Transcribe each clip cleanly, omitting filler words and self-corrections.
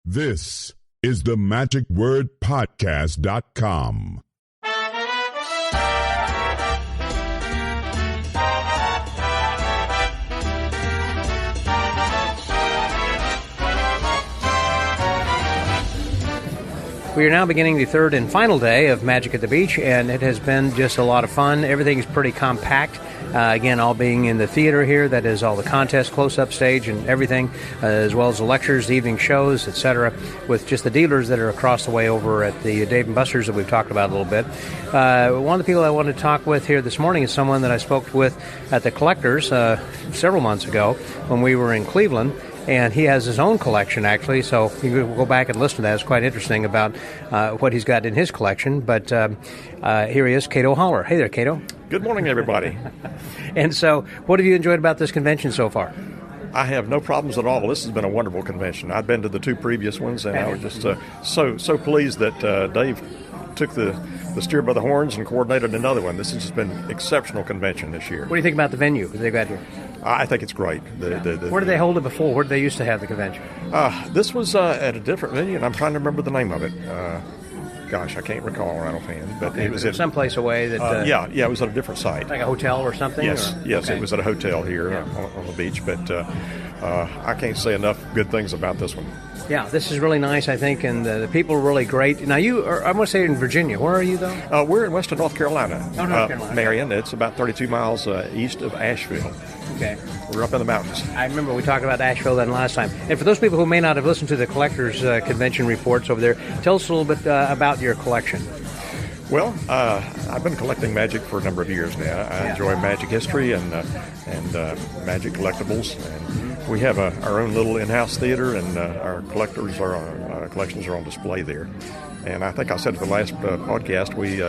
This is the magicwordpodcast.com. We are now beginning the third and final day of Magic at the Beach, and it has been just a lot of fun. Everything's pretty compact. Again, all being in the theater here, that is all the contests, close-up stage and everything, as well as the lectures, the evening shows, etc., with just the dealers that are across the way over at the Dave & Buster's that we've talked about a little bit. One of the people I wanted to talk with here this morning is someone that I spoke with at the Collectors several months ago when we were in Cleveland. And he has his own collection, actually, so you can go back and listen to that. It's quite interesting about what he's got in his collection. But here he is, Cato Holler. Hey there, Cato. Good morning, everybody. And so, what have you enjoyed about this convention so far? I have no problems at all. This has been a wonderful convention. I've been to the two previous ones, and I was just so pleased that Dave took the steer by the horns and coordinated another one. This has just been an exceptional convention this year. What do you think about the venue that they've got here? I think it's great. Where did they hold it before? Where did they used to have the convention? This was at a different venue, and I'm trying to remember the name of it. Gosh, I can't recall right offhand. But okay, it was someplace away. That yeah, it was at a different site. Like a hotel or something? Yes, okay. It was at a hotel here on the beach. But I can't say enough good things about this one. Yeah, this is really nice, I think, and the people are really great. Now, you are, I want to say in Virginia. Where are you, though? We're in western North Carolina. Oh, North Carolina. Marion. It's about 32 miles east of Asheville. Okay. We're up in the mountains. I remember we talked about Asheville then last time. And for those people who may not have listened to the Collectors Convention reports over there, tell us a little bit about your collection. Well, I've been collecting magic for a number of years now. I enjoy magic history and magic collectibles. And we have our own little in-house theater, and our collections are on display there. And I think I said at the last podcast, we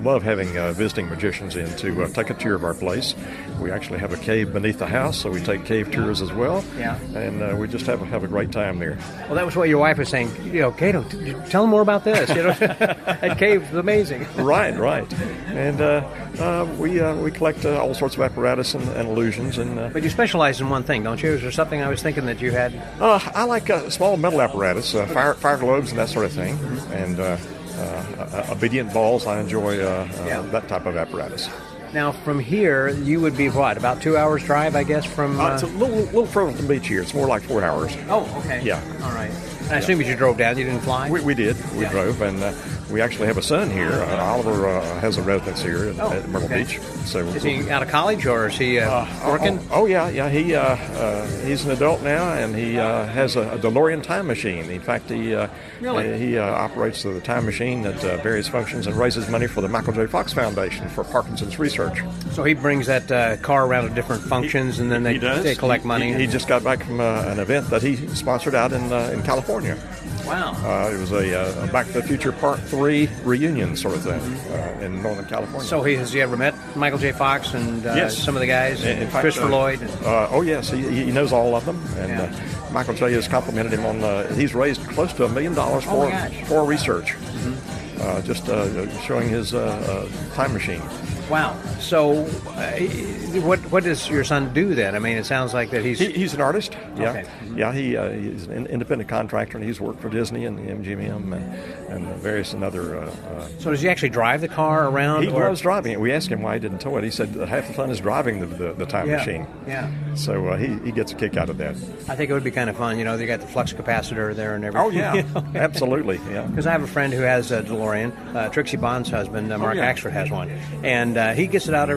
love having visiting magicians in to take a tour of our place. We actually have a cave beneath the house, so we take cave tours as well. Yeah. And we just have a great time there. Well, that was what your wife was saying. You know, Cato, tell them more about this. You know, that cave is amazing. Right. And we collect all sorts of apparatus and illusions. But you specialize in one thing, don't you? Is there something I was thinking that you had? I like small metal apparatus, fire globes and that sort of thing. And obedient balls, I enjoy that type of apparatus. Now, from here, you would be what, about 2 hours drive, I guess, from... It's a little further from the beach here. It's more like 4 hours. Oh, okay. Yeah. All right. And I assume you drove down, you didn't fly? We did. We drove, and we actually have a son here. Oliver has a residence here at Myrtle Beach. So is he out of college, or is he working? Yeah. He's an adult now, and he has a DeLorean time machine. In fact, he operates the time machine at various functions and raises money for the Michael J. Fox Foundation for Parkinson's research. So he brings that car around to different functions, and then they collect money. He just got back from an event that he sponsored out in California. Wow. It was a Back to the Future Part 3 reunion sort of thing in Northern California. So has he ever met Michael J. Fox and some of the guys, and Christopher Lloyd? Yes, he knows all of them. And Michael J. has complimented him on, he's raised close to $1 million for research. Mm-hmm. Just showing his time machine. Wow. So what does your son do then? I mean, it sounds like that he's an artist. Yeah. Okay. Mm-hmm. Yeah, he's an independent contractor, and he's worked for Disney and the MGM and various other... So does he actually drive the car around? He was driving it. We asked him why he didn't tow it. He said that half the fun is driving the time machine. Yeah. So he gets a kick out of that. I think it would be kind of fun. You know, they got the flux capacitor there and everything. Oh, yeah. Absolutely, yeah. Because I have a friend who has a DeLorean. Trixie Bond's husband, Mark Axford, has one. And he gets it out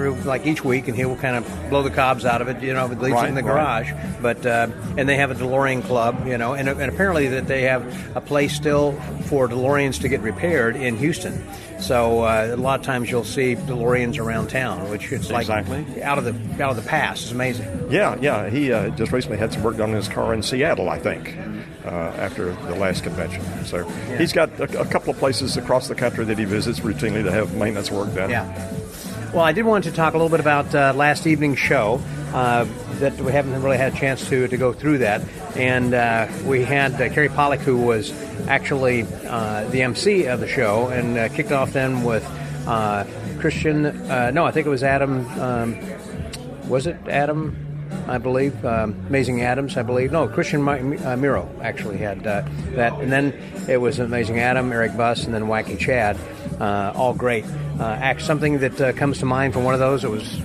each week, and he'll kind of blow the cobs out of it, you know, if it leaves it in the garage. But and they have a DeLorean club, you know, and apparently that they have a place still for DeLoreans to get repaired in Houston. So a lot of times you'll see DeLoreans around town, which it's like out of the past. It's amazing. Yeah. He just recently had some work done on his car in Seattle, I think, after the last convention. So he's got a couple of places across the country that he visits routinely to have maintenance work done. Yeah. Well, I did want to talk a little bit about last evening's show. That we haven't really had a chance to go through that. And we had Kerry Pollock, who was actually the MC of the show, and kicked off then with Christian. No, I think it was Adam. Was it Adam? I believe. Amazing Adams, I believe. No, Christian Miro actually had that. And then it was Amazing Adam, Eric Buss, and then Wacky Chad. All great. Something that comes to mind from one of those that was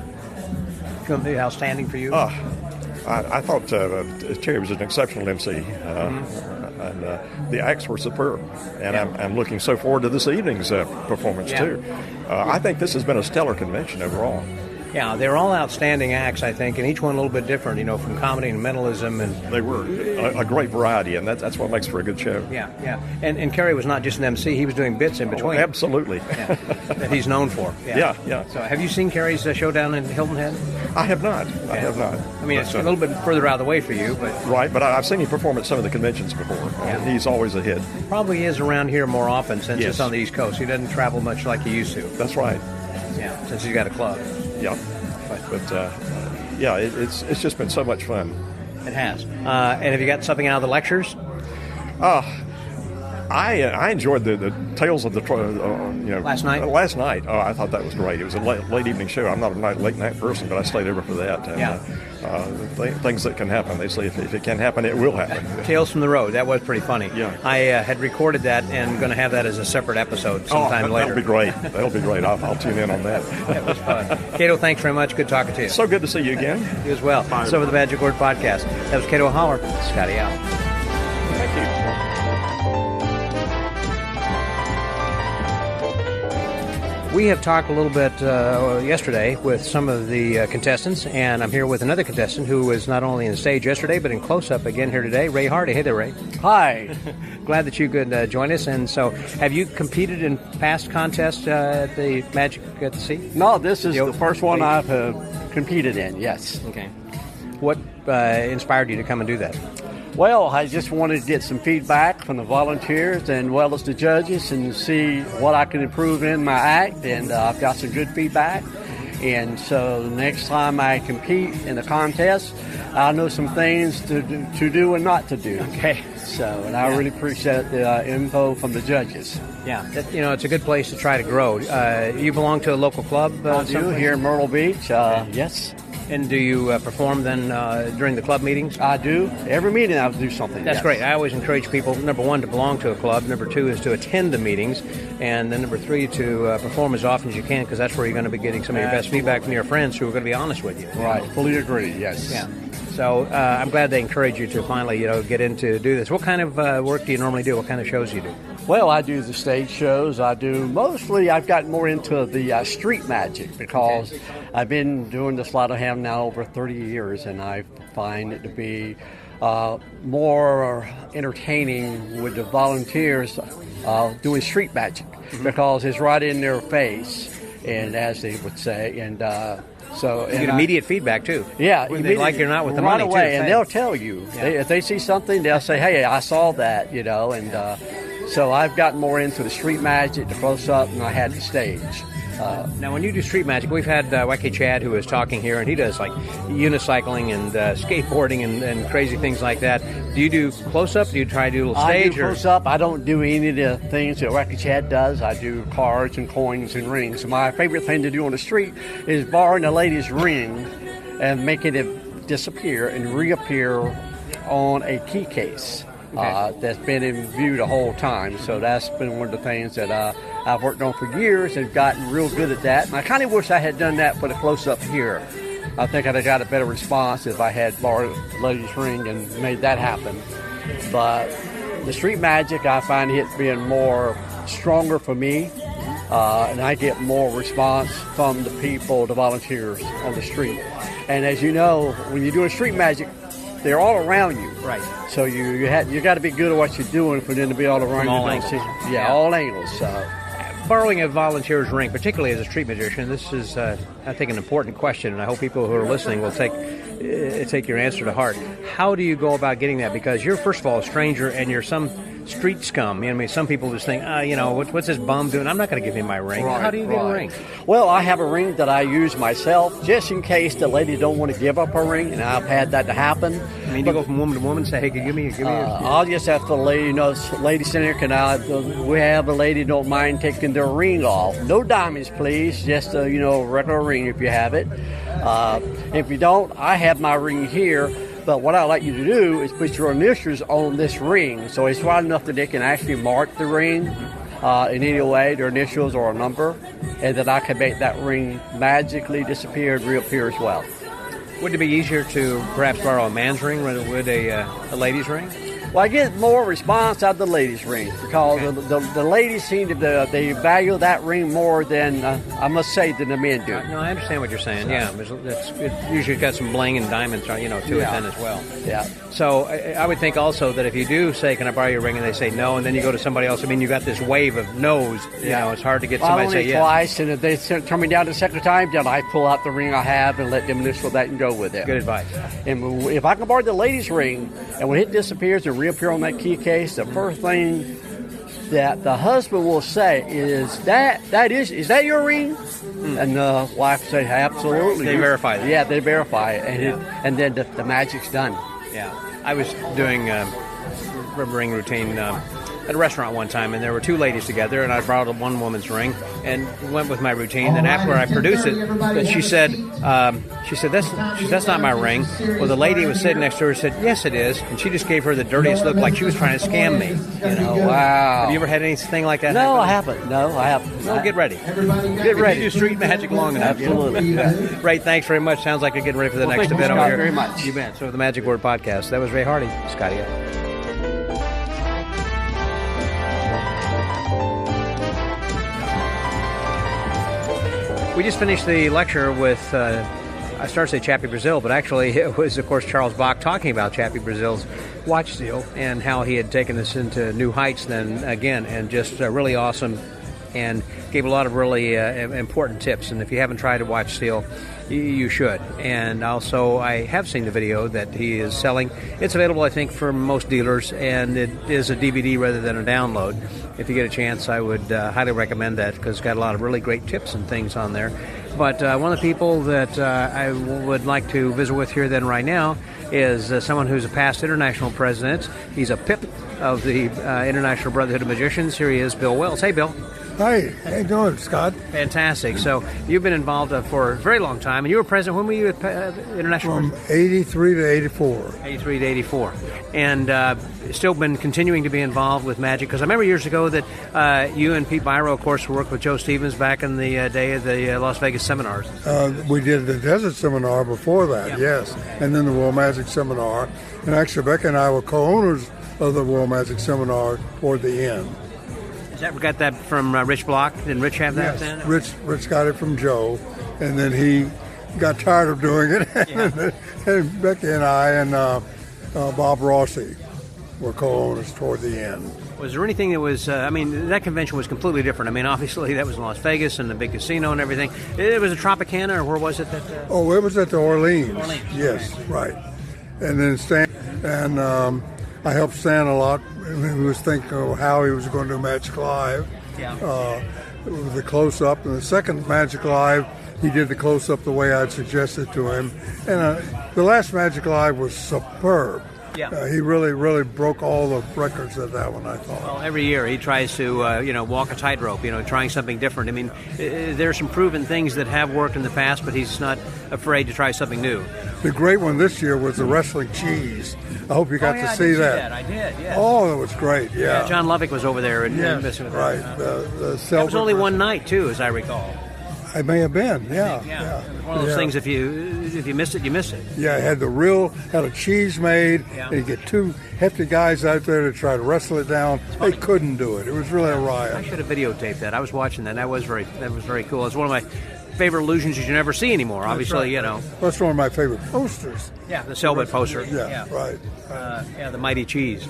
outstanding for you? I thought Terry was an exceptional MC, and the acts were superb. And I'm looking so forward to this evening's performance, too. I think this has been a stellar convention overall. Yeah, they're all outstanding acts, I think, and each one a little bit different, from comedy and mentalism. And they were a great variety, and that's what makes for a good show. Yeah. And Kerry was not just an MC, he was doing bits in between. Oh, absolutely. That he's known for. Yeah. So have you seen Kerry's show down in Hilton Head? I have not. I have not. I mean, it's a little bit further out of the way for you, but... Right, but I've seen him perform at some of the conventions before. Yeah. He's always a hit. Probably is around here more often since it's on the East Coast. He doesn't travel much like he used to. That's right. Yeah, since he's got a club. Yeah. But it's just been so much fun. It has. And have you got something out of the lectures? I enjoyed the Tales of the last night. Last night, I thought that was great. It was a late evening show. I'm not a late night person, but I stayed over for that. And, things that can happen. They say if it can happen, it will happen. Tales from the Road. That was pretty funny. Yeah. I had recorded that and going to have that as a separate episode sometime later. That'll be great. That'll be great. I'll tune in on that. That was fun. Cato, thanks very much. Good talking to you. So good to see you again. You as well. Bye. So with the Magic Word Podcast. That was Cato Holler. Scotty out. Thank you. We have talked a little bit yesterday with some of the contestants, and I'm here with another contestant who was not only on the stage yesterday, but in close-up again here today, Ray Hardy. Hey there, Ray. Hi. Glad that you could join us. And so, have you competed in past contests at the Magic at the Sea? No, this is the first one I've competed in, yes. Okay. What inspired you to come and do that? Well, I just wanted to get some feedback from the volunteers and well as the judges and see what I can improve in my act, and I've got some good feedback. And so the next time I compete in a contest, I'll know some things to do and not to do. Okay. So, and I really appreciate the info from the judges. Yeah, it's a good place to try to grow. You belong to a local club? I do, here in Myrtle Beach, yes. And do you perform then during the club meetings? I do. Every meeting I'll do something. That's great. I always encourage people, number one, to belong to a club. Number two is to attend the meetings. And then number three, to perform as often as you can, because that's where you're going to be getting some of your best feedback from your friends who are going to be honest with you. Right. Fully agree, yes. Yeah. So I'm glad they encourage you to finally, get into do this. What kind of work do you normally do? What kind of shows do you do? Well, I do the stage shows. I've gotten more into the street magic because I've been doing this lot of ham now over 30 years, and I find it to be more entertaining with the volunteers doing street magic because it's right in their face, and as they would say, and so you get immediate feedback too. Yeah, whether they like it or not with the right money away, too. and they'll tell you if they see something, they'll say, "Hey, I saw that," and. So I've gotten more into the street magic, the close-up, and I had the stage. Now, when you do street magic, we've had Wacky Chad who is talking here, and he does like unicycling and skateboarding and crazy things like that. Do you do close-up? Do you try to do a little stage? I do close-up. I don't do any of the things that Wacky Chad does. I do cards and coins and rings. My favorite thing to do on the street is borrowing a lady's ring and making it disappear and reappear on a key case. That's been in view the whole time. So that's been one of the things that I've worked on for years and gotten real good at that. And I kind of wish I had done that for the close-up here. I think I'd have got a better response if I had borrowed a lady's ring and made that happen. But the street magic, I find it being more stronger for me. And I get more response from the people, the volunteers on the street. And as you know, when you're doing street magic, they're all around you. Right. So you got to be good at what you're doing for them to be all around you. All angles. Yeah, all angles. So. Borrowing a volunteer's ring, particularly as a street magician, this is, I think, an important question, and I hope people who are listening will take your answer to heart. How do you go about getting that? Because you're, first of all, a stranger, and you're some street scum. I mean, some people just think, what's this bum doing? I'm not going to give him my ring. Right, how do you get a ring? Well, I have a ring that I use myself, just in case the lady don't want to give up her ring, and I've had that to happen. I mean, you go from woman to woman and say, hey, give me your I'll just have to lady, lady center, we have a lady don't mind taking their ring off. No diamonds, please. Just a, regular ring if you have it. If you don't, I have my ring here. But what I'd like you to do is put your initials on this ring, so it's wide enough that they can actually mark the ring in any way, their initials or a number, and then I can make that ring magically disappear and reappear as well. Would it be easier to perhaps borrow a man's ring rather than would a lady's ring? Well, I get more response out of the ladies' ring because the ladies seem to they value that ring more than I must say than the men do. No, I understand what you're saying. Yeah, it usually got some bling and diamonds, to it then as well. Yeah. So I would think also that if you do say, "Can I borrow your ring?" and they say no, and then you go to somebody else, I mean, you got this wave of no's. You know, it's hard to get somebody to say yes. Twice, and if they turn me down the second time, then I pull out the ring I have and let them initial that and go with it. Good advice. And if I can borrow the ladies' ring, and when it disappears and reappear on that key case, the first thing that the husband will say is is that your ring? And the wife will say, absolutely. They verify that. Yeah, they verify it, and then the magic's done. Yeah, I was doing a ring routine at a restaurant one time, and there were two ladies together, and I borrowed one woman's ring and went with my routine. Then after I produced it, she said, "That's not my ring." Well, the lady who was sitting next to her said, "Yes, it is," and she just gave her the dirtiest look, like she was trying to scam me. Wow. Have you ever had anything like that? No, happen? I haven't. Well, get ready. Get ready. You do street magic long enough. Absolutely. Ray, thanks very much. Sounds like you're getting ready for the next event over here. Very much. You bet. So the Magic Word Podcast. That was Ray Hardy, Scotty. We just finished the lecture with, I started to say Chappie Brazil, but actually it was, of course, Charles Bach talking about Chappie Brazil's watch seal and how he had taken this into new heights then again, and just really awesome, and gave a lot of really important tips. And if you haven't tried a watch seal, you should. And also, I have seen the video that he is selling. It's available, I think, for most dealers, and it is a DVD rather than a download. If you get a chance, I would highly recommend that, because it's got a lot of really great tips and things on there. But one of the people that I would like to visit with here then right now is someone who's a past international president. He's a PIP of the International Brotherhood of Magicians. Here he is, Bill Wells. Hey, Bill. Hi, how you doing, Scott? Fantastic. So you've been involved for a very long time, and you were president. When were you at International? From 83 to 84. 83 to 84. And still been continuing to be involved with magic, because I remember years ago that you and Pete Byro, of course, worked with Joe Stevens back in the day of the Las Vegas seminars. We did the Desert Seminar before that, yes, and then the World Magic Seminar. And actually, Becca and I were co-owners of the World Magic Seminar toward the end. Got that from Rich Block? Didn't Rich have that then? Rich got it from Joe, and then he got tired of doing it. Yeah. And Becky and I and Bob Rossi were co-owners toward the end. Was there anything that was, that convention was completely different. I mean, obviously that was in Las Vegas and the big casino and everything. It was a Tropicana, or where was it? It was at the Orleans. Yes, right. And then Stan, and I helped Stan a lot. He was thinking of how he was going to do Magic Live. Yeah. With the close-up. And the second Magic Live, he did the close-up the way I'd suggested to him. And the last Magic Live was superb. Yeah. He really broke all the records at that one, I thought. Well, every year he tries to, walk a tightrope, trying something different. I mean, there are some proven things that have worked in the past, but he's not afraid to try something new. The great one this year was the wrestling cheese. I hope you got to see that. I did, yeah. Oh, it was great, yeah. John Lovick was over there and yes, messing with right. That was only one night, too, as I recall. I may have been, yeah. One of those things, if you miss it, you miss it. Yeah, had a cheese made, and you get two hefty guys out there to try to wrestle it down. They couldn't do it. It was really a riot. I should have videotaped that. I was watching that. That was very cool. It's one of my favorite illusions you never see anymore, obviously, That's one of my favorite posters. Yeah, the Selbit poster. Yeah, right. The Mighty Cheese.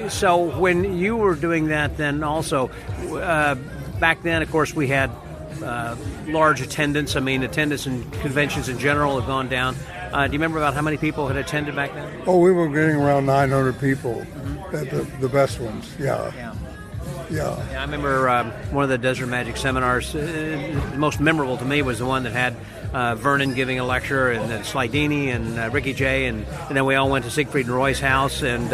So when you were doing that then also, back then, of course, we had large attendance. I mean, attendance in conventions in general have gone down. Do you remember about how many people had attended back then? Oh, we were getting around 900 people at the best ones, Yeah, I remember one of the Desert Magic seminars, the most memorable to me was the one that had Vernon giving a lecture, and then Slidini and Ricky Jay, and then we all went to Siegfried and Roy's house, and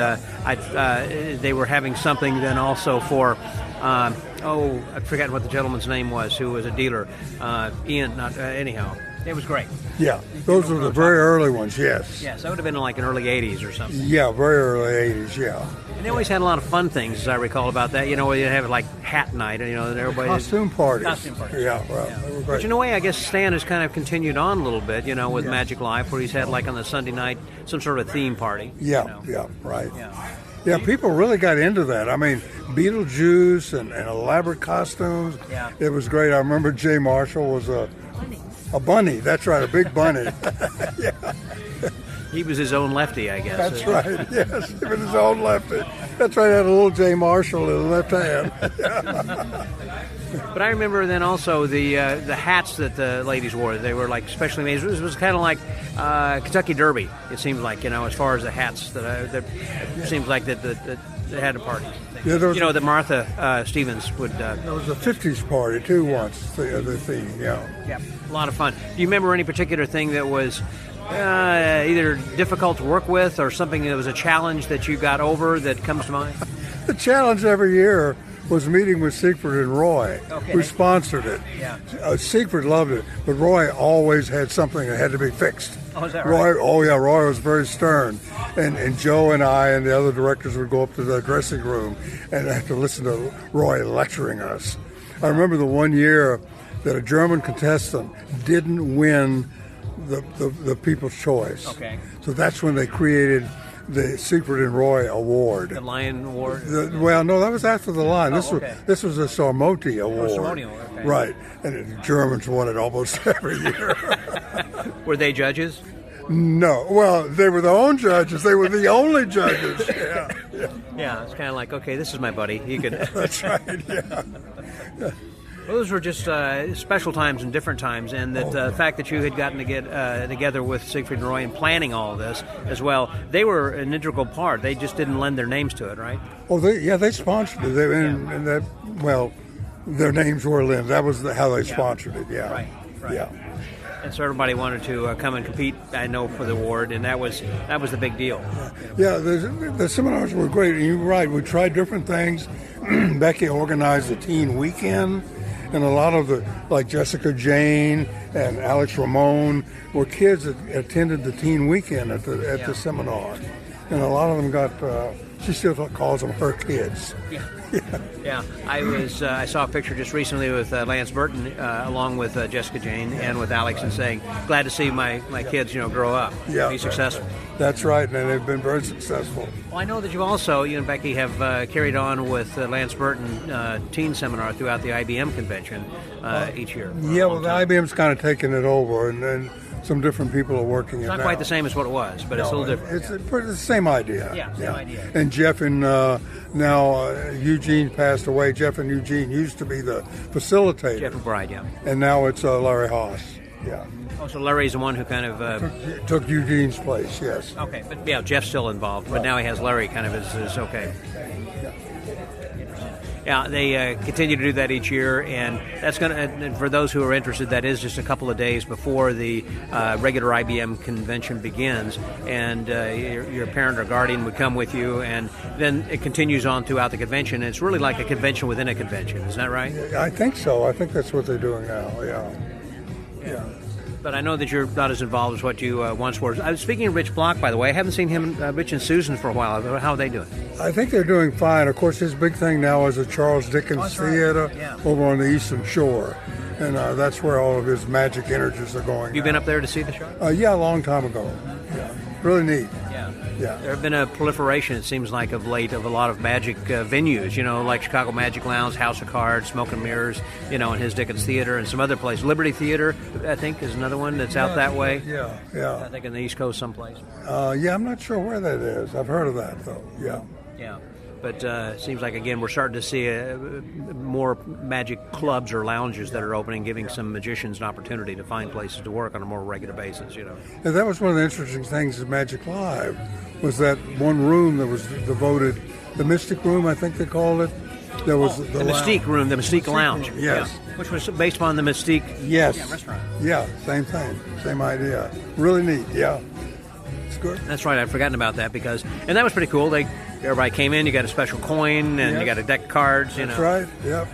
they were having something then also for, I've forgotten what the gentleman's name was, who was a dealer. Ian, anyhow. It was great. Yeah, those were the very early ones, yes. Yes, that would have been in like an early 80s or something. Yeah, very early 80s, yeah. And they always had a lot of fun things, as I recall about that. You know, you'd have like hat night, and everybody... Costume parties. Yeah, well, they were great. But in a way, I guess Stan has kind of continued on a little bit, with Magic Life, where he's had like on the Sunday night some sort of theme party. Yeah, right. Yeah, people really got into that. I mean, Beetlejuice and elaborate costumes. Yeah. It was great. I remember Jay Marshall was a bunny. That's right, a big bunny. Yeah. He was his own lefty, I guess. That's right, yes. He was his own lefty. That's right, had a little Jay Marshall in the left hand. But I remember then also the hats that the ladies wore. They were like specially made. It was kind of like Kentucky Derby. It seemed like as far as the hats that it seems like that they had a party. Yeah, that Martha Stevens would. There was a '50s party too once. The theme, yeah. Yeah, a lot of fun. Do you remember any particular thing that was either difficult to work with or something that was a challenge that you got over that comes to mind? The challenge every year was meeting with Siegfried and Roy, who sponsored it. Yeah. Siegfried loved it, but Roy always had something that had to be fixed. Oh, is that Roy, right? Oh, yeah, Roy was very stern. And Joe and I and the other directors would go up to the dressing room and have to listen to Roy lecturing us. I remember the one year that a German contestant didn't win the People's Choice. Okay. So that's when they created the Siegfried and Roy Award. The Lion Award? Well, no, that was after the Lion. Okay. This was a Sarmoti Award. Sarmoti Award, okay. Right. And the Germans won it almost every year. Were they judges? No. Well, they were their own judges. They were the only judges. Yeah, it's kind of like, okay, this is my buddy. He could... That's right, yeah. Well, those were just special times and different times, and that the fact that you had gotten to get together with Siegfried and Roy and planning all of this as well, they were an integral part. They just didn't lend their names to it, right? Oh, they sponsored it. And that, well, their names were lent. That was how they sponsored it, yeah. Right. Yeah. And so everybody wanted to come and compete, I know, for the award, and that was the big deal. Yeah, the seminars were great. And you're right, we tried different things. Becky organized the teen weekend. And a lot of like Jessica Jane and Alex Ramon were kids that attended the teen weekend at the seminar. And a lot of them got, she still calls them her kids. Yeah. I saw a picture just recently with Lance Burton along with Jessica Jane and with Alex and saying, glad to see my kids, grow up, be successful. That's right, and they've been very successful. Well, I know that you also, you and Becky, have carried on with Lance Burton Teen Seminar throughout the IBM convention each year. Yeah, well, the IBM's kind of taken it over, and then some different people are working it now. It's not quite the same as what it was, but it's a little different. It's the same idea. Yeah, same idea. And Jeff and now Eugene passed away. Jeff and Eugene used to be the facilitator. Jeff McBride, yeah. And now it's Larry Haas. Yeah. Oh, so Larry's the one who kind of... took Eugene's place, yes. Okay, but yeah, Jeff's still involved, but now he has Larry kind of as okay. Yeah, they continue to do that each year, and that's going to, for those who are interested, that is just a couple of days before the regular IBM convention begins, and your parent or guardian would come with you, and then it continues on throughout the convention. It's really like a convention within a convention, isn't that right? I think so. I think that's what they're doing now, yeah. But I know that you're not as involved as what you once were. I was speaking of Rich Block, by the way. I haven't seen him, Rich and Susan, for a while. How are they doing? I think they're doing fine. Of course, his big thing now is the Charles Dickens Theater over on the Eastern Shore. And that's where all of his magic energies are going. You've been up there to see the show? Yeah, a long time ago. Yeah, really neat. Yeah. There have been a proliferation, it seems like, of late, of a lot of magic venues, like Chicago Magic Lounge, House of Cards, Smoke and Mirrors, and his Dickens Theater, and some other places. Liberty Theater, I think, is another one that's out that way. Yeah. I think in the East Coast someplace. I'm not sure where that is. I've heard of that, though. Yeah. But it seems like, again, we're starting to see more magic clubs or lounges that are opening, giving some magicians an opportunity to find places to work on a more regular basis, And that was one of the interesting things at Magic Live, was that one room that was devoted, the Mystic Room, I think they called it. There was the Mystique Room, the Mystique Lounge. Room, yes. Yeah, which was based upon the Mystique restaurant. Yeah, same thing, same idea. Really neat, yeah. It's good. That's right, I'd forgotten about that and that was pretty cool. Everybody came in, you got a special coin, and you got a deck of cards, That's right, yep.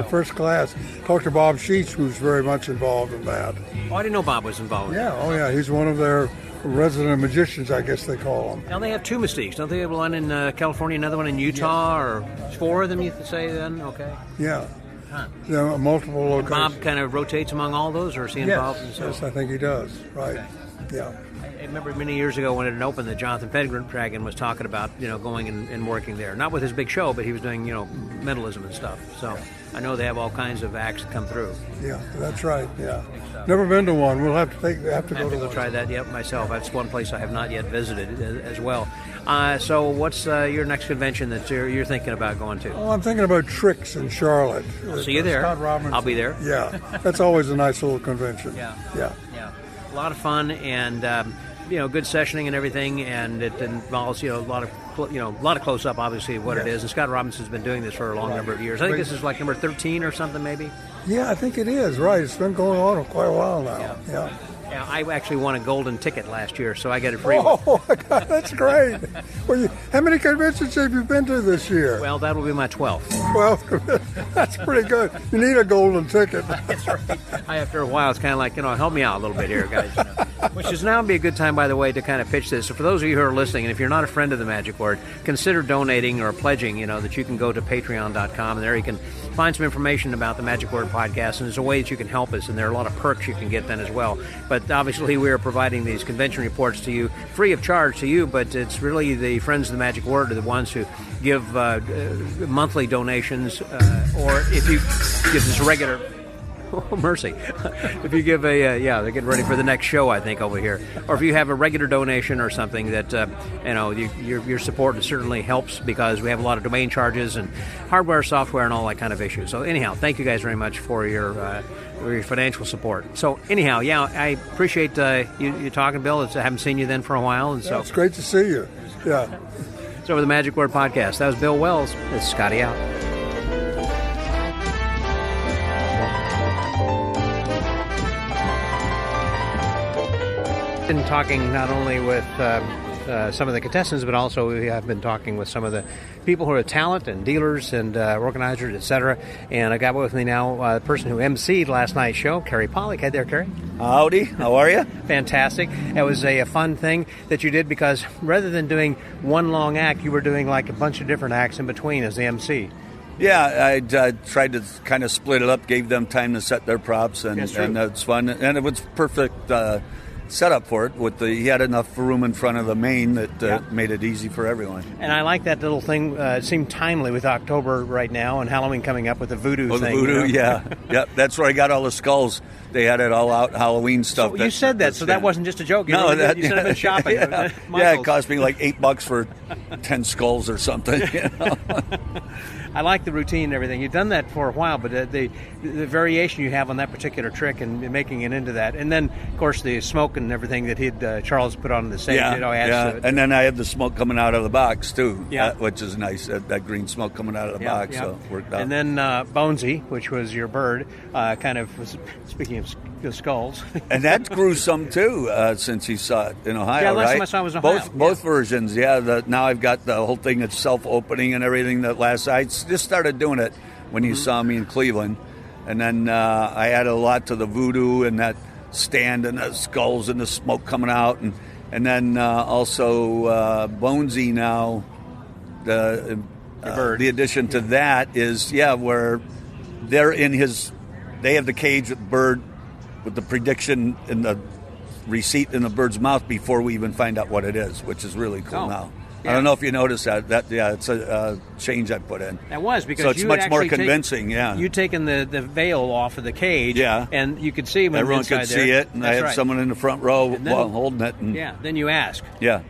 First class. Talked to Bob Sheets, who's very much involved in that. Oh, I didn't know Bob was involved. Yeah, he's one of their resident magicians, I guess they call them. Now they have 2 Mystiques, don't they? Have one in California, another one in Utah, or 4 of them, you say then? Okay. Yeah. Huh. There are multiple locations. Bob kind of rotates among all those, or is he involved? Yes, I think he does. Right. Okay. Yeah. I remember many years ago when it had opened that Jonathan Pendragon was talking about, going and working there. Not with his big show, but he was doing, mentalism and stuff. So I know they have all kinds of acts that come through. Yeah, that's right. Yeah. Never been to one. We'll have to go to one. Try that. Yep, myself. That's one place I have not yet visited as well. So what's your next convention that you're thinking about going to? Oh, I'm thinking about Tricks in Charlotte. I'll see you there. Scott Robinson. I'll be there. Yeah, that's always a nice little convention. Yeah. A lot of fun and good sessioning and everything, and it involves a lot of close up, obviously, of what it is. And Scott Robinson's been doing this for a long number of years. I think this is like number 13 or something, maybe. Yeah, I think it is. Right, it's been going on quite a while now. Yeah. Yeah, I actually won a golden ticket last year, so I get a free one. Oh, my God, that's great. Well, how many conventions have you been to this year? Well, that will be my 12th. 12? That's pretty good. You need a golden ticket. That's right. After a while, it's kind of like, help me out a little bit here, guys. Which is now be a good time, by the way, to kind of pitch this. So for those of you who are listening, and if you're not a friend of the Magic Word, consider donating or pledging, that you can go to patreon.com, and there you can find some information about the Magic Word podcast, and there's a way that you can help us, and there are a lot of perks you can get then as well. But obviously, we are providing these convention reports to you free of charge to you, but it's really the friends of the Magic Word are the ones who give monthly donations, or if you give this regular... Oh, mercy. If you give they're getting ready for the next show, I think, over here. Or if you have a regular donation or something that, your support certainly helps, because we have a lot of domain charges and hardware, software, and all that kind of issues. So anyhow, thank you guys very much for your financial support. So anyhow, I appreciate you talking, Bill. I haven't seen you then for a while. And so it's great to see you. Yeah. It's over the Magic Word Podcast. That was Bill Wells. This is Scotty out. Been talking not only with some of the contestants, but also we have been talking with some of the people who are talent and dealers and organizers, etc. And I got with me now the person who emceed last night's show, Kerry Pollock. Hi there, Kerry. Howdy. How are you? Fantastic. It was a fun thing that you did, because rather than doing one long act, you were doing like a bunch of different acts in between as the MC. Yeah, I tried to kind of split it up, gave them time to set their props, and it's fun. And it was perfect setup for it. He had enough room in front of the main that made it easy for everyone. And I like that little thing. It seemed timely with October right now and Halloween coming up with the voodoo thing. The voodoo, yeah. That's where I got all the skulls. They had it all out, Halloween stuff. So you said that, so that wasn't just a joke. You said I've been shopping. It cost me like $8 for 10 skulls or something. I like the routine and everything. You've done that for a while, but the variation you have on that particular trick and making it into that, and then of course the smoke and everything that Charles put on the stage. Adds to it. And then I had the smoke coming out of the box too, which is nice. That green smoke coming out of the box, so it worked out. And then Bonesy, which was your bird, kind of speaking of skulls. And that grew some too since you saw it in Ohio, yeah, last right? time I saw it was Ohio. Both versions, now I've got the whole thing that's self-opening and everything. That last I just started doing it when you saw me in Cleveland, and then I added a lot to the voodoo and that stand and the skulls and the smoke coming out, and then also Bonesy now. The addition to that is where they're in his. They have the cage with the bird with the prediction in the receipt in the bird's mouth before we even find out what it is, which is really cool now. Yeah. I don't know if you noticed that. It's a change I put in. That was because so it's much more convincing. You'd taken the veil off of the cage. And you could see when everyone could see it, and I had someone in the front row while holding it. And, then you ask. Yeah.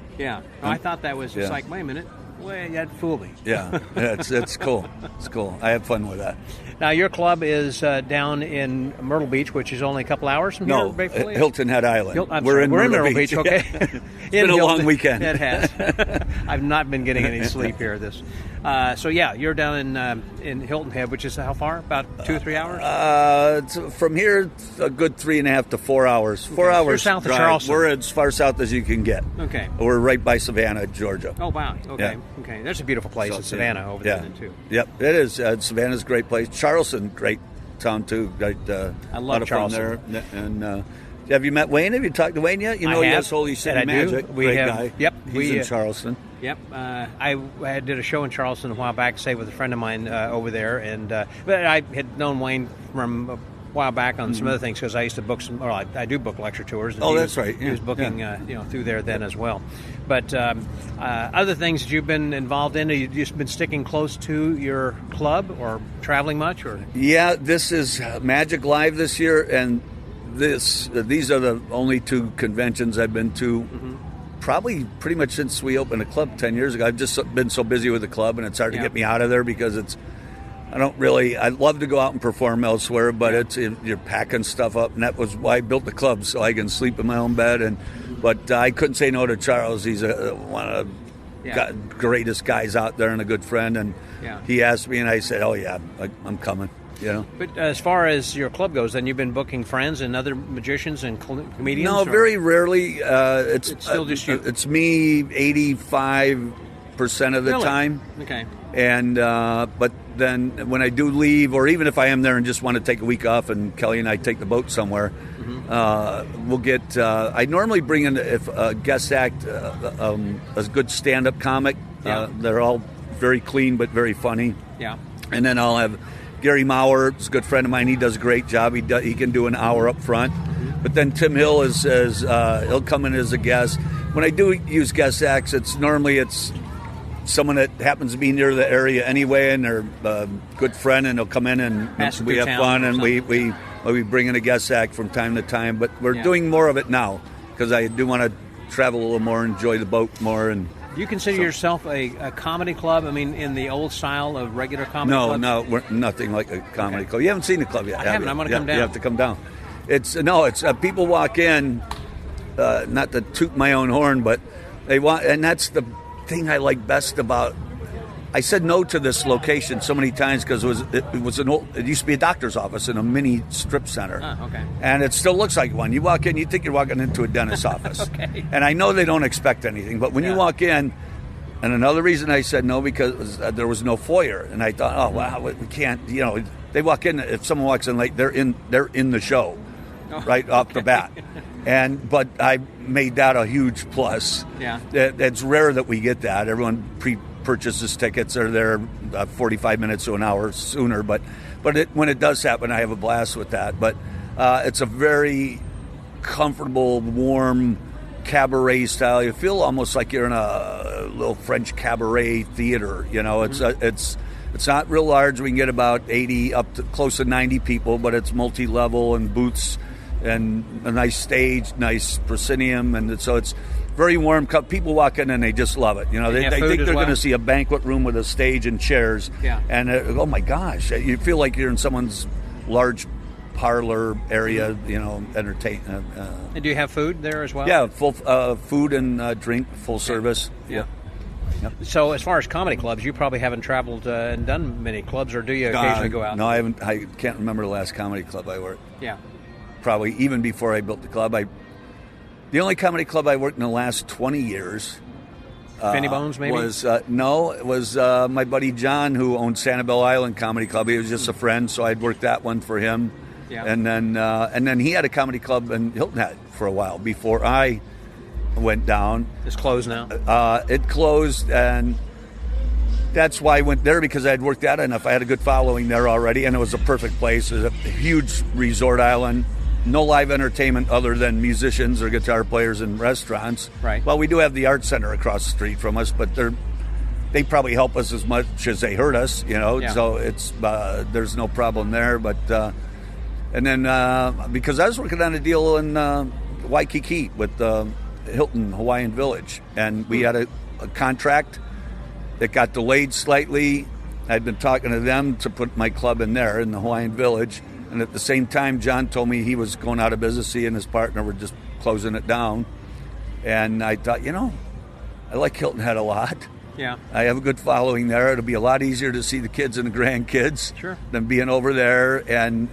I thought that was just like, wait a minute. Well, that fooled me. It's cool. It's cool. I have fun with that. Now, your club is down in Myrtle Beach, which is only a couple hours from here, basically? Hilton Head Island. We're in Myrtle Beach, okay. It's been a long weekend. It has. I've not been getting any sleep here. You're down in Hilton Head, which is how far? About 2 or 3 hours? From here, a good 3.5 to 4 hours. 4 hours. You're south drive. of Charleston. We're as far south as you can get. Okay. We're right by Savannah, Georgia. Oh, wow. Okay. Yeah. Okay, there's a beautiful place in Savannah over there, too. Yep, it is. Savannah's a great place. Charleston, great town, too. I love Charleston. There. And have you met Wayne? Have you talked to Wayne yet? You know he has Holy City Magic. Great guy. Yep. He's in Charleston. Yep. I did a show in Charleston a while back, stayed with a friend of mine over there. But I had known Wayne from a while back on some other things because I used to book I do book lecture tours. And That's right. He was booking through there then as well. But other things that you've been involved in, have you just been sticking close to your club or traveling much? Or Yeah, this is Magic Live this year, and these are the only 2 conventions I've been to probably pretty much since we opened the club 10 years ago. I've just been so busy with the club, and it's hard to get me out of there because I'd love to go out and perform elsewhere, but you're packing stuff up, and that was why I built the club, so I can sleep in my own bed. But I couldn't say no to Charles. He's one of the greatest guys out there and a good friend, and he asked me, and I said, oh, yeah, I'm coming. But as far as your club goes, then you've been booking friends and other magicians and comedians? No, very rarely. It's still just you. It's me 85% of the time. Okay. And but then when I do leave, or even if I am there and just want to take a week off, and Kelly and I take the boat somewhere, we'll get. I normally bring in a guest act, a good stand-up comic. They're all very clean but very funny. Yeah. And then I'll have Gary Maurer, is a good friend of mine. He does a great job. He can do an hour up front. But then Tim Hill he'll come in as a guest. When I do use guest acts, it's someone that happens to be near the area anyway, and they're a good friend, and they'll come in and we have fun, and we bring in a guest act from time to time. But we're doing more of it now because I do want to travel a little more, enjoy the boat more. And do you consider yourself a comedy club? I mean, in the old style of regular comedy clubs? No, we're nothing like a comedy club. You haven't seen the club yet. I haven't. I'm going to come down. You have to come down. It's people walk in, not to toot my own horn, but they want, and that's the thing I like best about. I said no to this location so many times because it used to be a doctor's office in a mini strip center. Okay. And it still looks like one. You walk in, you think you're walking into a dentist's office. Okay. And I know they don't expect anything, but when you walk in, and another reason I said no because there was no foyer, and I thought, oh wow, we can't. They walk in. If someone walks in late, they're in the show, right off the bat. But I made that a huge plus. Yeah. It's rare that we get that. Everyone purchases tickets are there 45 minutes to an hour sooner, but when it does happen, I have a blast with that. But it's a very comfortable, warm cabaret style. You feel almost like you're in a little French cabaret theater. It's not real large. We can get about 80 up to close to 90 people, but it's multi-level and booths and a nice stage, nice proscenium, and so it's very warm. People walk in and they just love it. They think they're going to see a banquet room with a stage and chairs. Yeah. And oh my gosh, you feel like you're in someone's large parlor area. Entertain. And do you have food there as well? Yeah, full food and drink, full service. Yeah. Yep. So as far as comedy clubs, you probably haven't traveled and done many clubs, or do you occasionally go out? No, I haven't. I can't remember the last comedy club I worked. Yeah. Probably even before I built the club. The only comedy club I worked in the last 20 years Finny Bones, maybe? It was my buddy John, who owned Sanibel Island Comedy Club. He was just a friend, so I'd worked that one for him. Yeah. And then he had a comedy club in Hilton Head for a while before I went down. It's closed now? It closed, and that's why I went there, because I had worked that enough. I had a good following there already, and it was a perfect place. It was a huge resort island. No live entertainment other than musicians or guitar players and restaurants. Right. Well, we do have the art center across the street from us, but they probably help us as much as they hurt us, Yeah. So it's there's no problem there. But and then because I was working on a deal in Waikiki with Hilton Hawaiian Village, and we had a contract that got delayed slightly. I'd been talking to them to put my club in there in the Hawaiian Village. And at the same time, John told me he was going out of business. He and his partner were just closing it down. And I thought, I like Hilton Head a lot. Yeah. I have a good following there. It'll be a lot easier to see the kids and the grandkids than being over there. And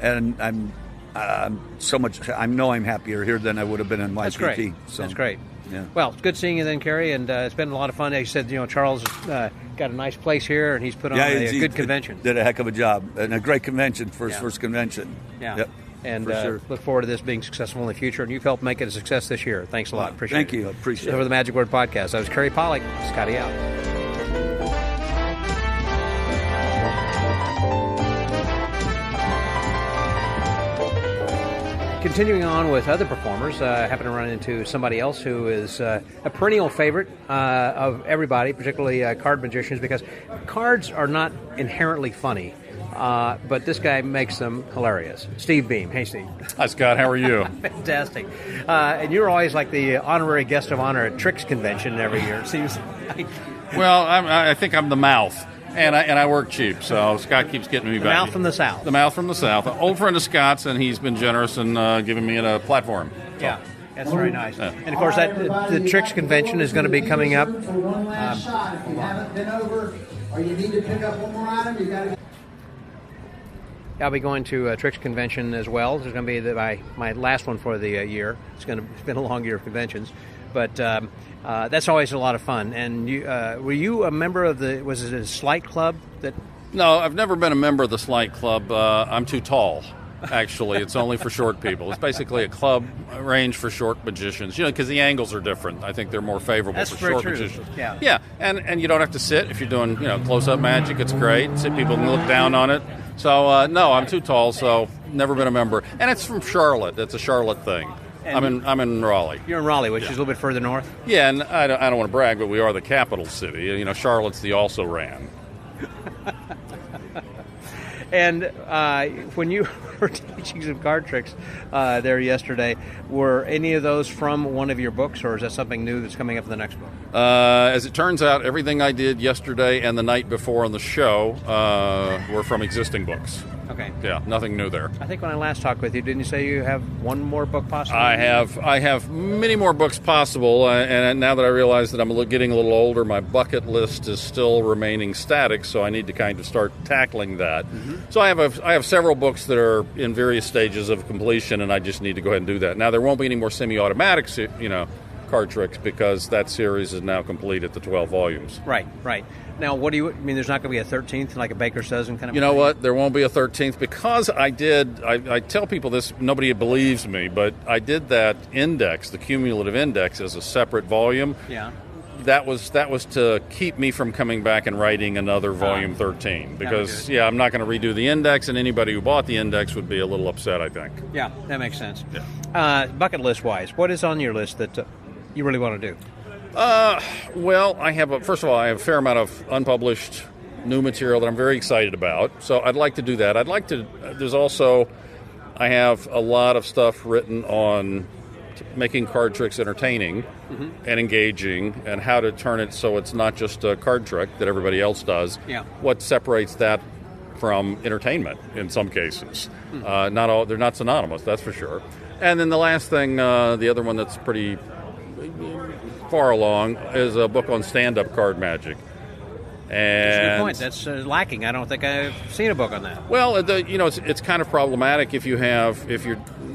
I'm so much. I know I'm happier here than I would have been in Waikiki. That's great. So. That's great. Yeah. Well, it's good seeing you then, Kerry, and it's been a lot of fun. As you said, Charles got a nice place here, and he's put on a good convention. Did a heck of a job, and a great convention for his first convention. Yeah. Yep. And for sure. look forward to this being successful in the future, and you've helped make it a success this year. Thanks a lot. Appreciate it. Thank you. I appreciate it. For the Magic Word Podcast, I was Kerry Pollock. Scotty out. Continuing on with other performers, I happen to run into somebody else who is a perennial favorite of everybody, particularly card magicians, because cards are not inherently funny, but this guy makes them hilarious. Steve Beam. Hey, Steve. Hi, Scott. How are you? Fantastic. And you're always like the honorary guest of honor at Tricks Convention every year, it seems like. Well, I think I'm the mouth. And I work cheap, so Scott keeps getting me back. The mouth from the South. The mouth from the South. An old friend of Scott's, and he's been generous in giving me a platform. Yeah, that's very nice. And, of course, the Tricks Convention is going to be coming up. If you haven't been over, or you need to pick up one more item, you got to. I'll be going to a Tricks Convention as well. There's going to be my last one for the year. It's been a long year of conventions, but that's always a lot of fun. And were you a member of was it a Slight Club? No, I've never been a member of the Slight Club. I'm too tall. Actually, it's only for short people. It's basically a club arranged for short magicians. Because the angles are different. I think they're more favorable for short magicians. Yeah. Yeah, and you don't have to sit if you're doing close-up magic. It's great. Sit, people can look down on it. So no, I'm too tall. So never been a member. And it's from Charlotte. It's a Charlotte thing. And I'm in Raleigh. You're in Raleigh, which is a little bit further north. Yeah, and I don't want to brag, but we are the capital city. Charlotte's the also-ran. And when you were teaching some card tricks there yesterday, were any of those from one of your books, or is that something new that's coming up in the next book? As it turns out, everything I did yesterday and the night before on the show were from existing books. Okay. Yeah, nothing new there. I think when I last talked with you, didn't you say you have one more book possible? I have many more books possible, and now that I realize that I'm getting a little older, my bucket list is still remaining static, so I need to kind of start tackling that. Mm-hmm. So I have several books that are in various stages of completion, and I just need to go ahead and do that. Now, there won't be any more semi-automatic, card tricks, because that series is now complete at the 12 volumes. Right. Now, what do you mean? There's not going to be a 13th, like a Baker's dozen kind of? You know what? There won't be a 13th because I tell people this, nobody believes me, but I did that index, the cumulative index, as a separate volume. Yeah. That was to keep me from coming back and writing another volume 13 because I'm not going to redo the index, and anybody who bought the index would be a little upset, I think. Yeah, that makes sense. Yeah. Bucket list wise, what is on your list that you really want to do? Well, first of all, I have a fair amount of unpublished new material that I'm very excited about, so I'd like to do that. I have a lot of stuff written on making card tricks entertaining and engaging, and how to turn it so it's not just a card trick that everybody else does. Yeah. What separates that from entertainment in some cases. They're not synonymous, that's for sure. And then the last thing, the other one that's pretty far along, is a book on stand-up card magic. And that's a good point. That's lacking. I don't think I've seen a book on that. Well, it's kind of problematic if you're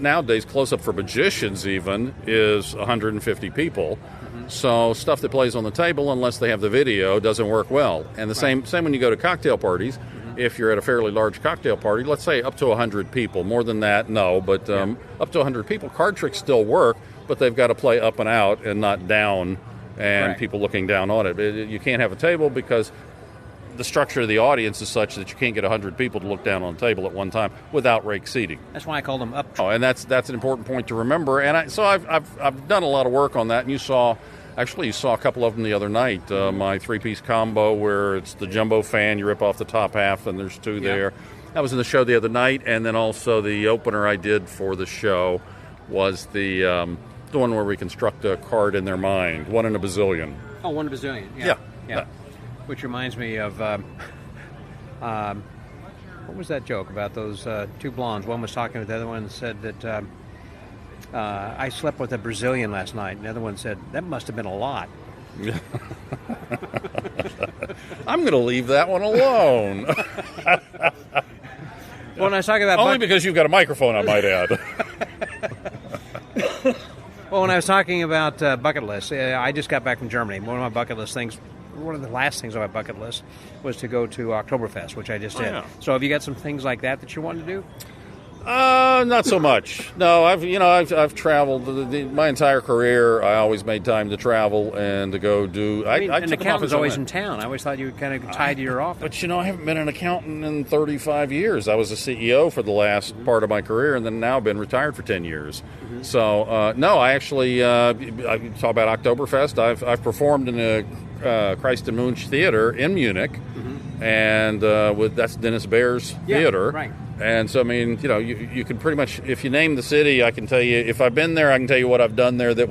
nowadays close-up for magicians even is 150 people. Mm-hmm. So stuff that plays on the table, unless they have the video, doesn't work well. And the same when you go to cocktail parties. Mm-hmm. If you're at a fairly large cocktail party, let's say up to 100 people. More than that, no. But up to 100 people, card tricks still work, but they've got to play up and out and not down and people looking down on it. You can't have a table because the structure of the audience is such that you can't get 100 people to look down on a table at one time without rake seating. That's why I call them up. Oh, and that's an important point to remember. And I've done a lot of work on that. And you saw a couple of them the other night. My 3-piece combo where it's the jumbo fan, you rip off the top half, and there's two there. That was in the show the other night. And then also the opener I did for the show was the one where we construct a card in their mind, 1 in a bazillion. Oh, 1 in a bazillion. Yeah. Which reminds me of, what was that joke about those two blondes? One was talking to the other one and said that I slept with a Brazilian last night. And the other one said, that must have been a lot. I'm going to leave that one alone. When I was talking about only because you've got a microphone, I might add. Well, when I was talking about bucket lists, I just got back from Germany. One of my bucket list things, one of the last things on my bucket list was to go to Oktoberfest, which I just did. Yeah. So have you got some things like that you want to do? Not so much. No, I've traveled my entire career. I always made time to travel and to go do. I mean, I an took accountant's always in in. town. I always thought you were kind of tied to your office. But I haven't been an accountant in 35 years. I was a CEO for the last part of my career, and then now I've been retired for 10 years. Mm-hmm. So no, I actually I talk about Oktoberfest. I've performed in the Christ and Munch Theater in Munich, and that's Dennis Baer's theater. Right. And so, I mean, you can pretty much, if you name the city, I can tell you, if I've been there, I can tell you what I've done there that